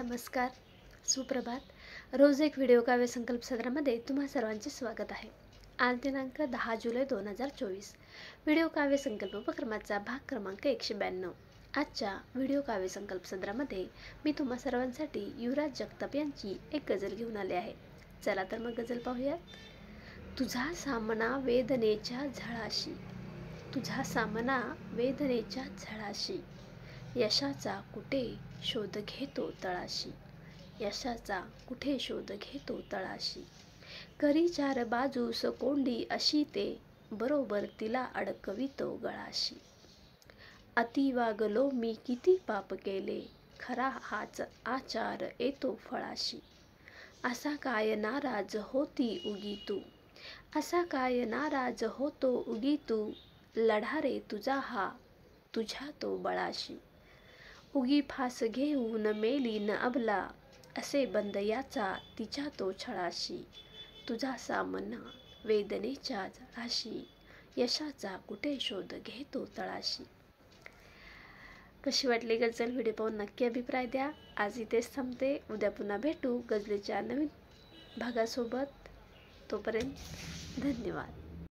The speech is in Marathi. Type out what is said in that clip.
नमस्कार, सुप्रभात। रोज एक व्हिडिओ काव्य संकल्प सत्रामध्ये तुम्हा सर्वांचे स्वागत आहे। आज दिनांक 10 जुलै 2024 व्हिडिओ काव्य संकल्प उपक्रमाचा भाग क्रमांक 192। आजच्या व्हिडिओ काव्य संकल्प सत्रामध्ये मी तुम्हा सर्वांसाठी युवराज जगताप यांची एक गझल घेऊन आले आहे। चला तर मग गझल पाहूया। तुझा सामना वेदनेच्या झळाशी, तुझा सामना वेदनेच्या झळाशी, यशाचा कुठे शोध घेतो तळाशी, यशाचा कुठे शोध घेतो तळाशी। करी चार बाजूस कोंडी अशी ते, बरोबर तिला अडकवितो गळाशी। अति वागलो मी किती पाप केले, खरा हाच आचार येतो फळाशी। असा काय नाराज होती उगी तू, असा काय नाराज होतो उगी तू, लढा रे तुझा हा तुझ्या तो बळाशी। उगी फास घेऊन मेली न अबला, असे बंद याचा तिच्या तो छळाशी। तुझा सामना वेदनेच्या झळाशी, यशाचा कुठे शोध घेतो तळाशी। कशी वाटली गझल? व्हिडिओ पाहून नक्की अभिप्राय द्या। आज इथेच थांबते, उद्या पुन्हा भेटू गझलेच्या नवीन भागासोबत। तोपर्यंत धन्यवाद।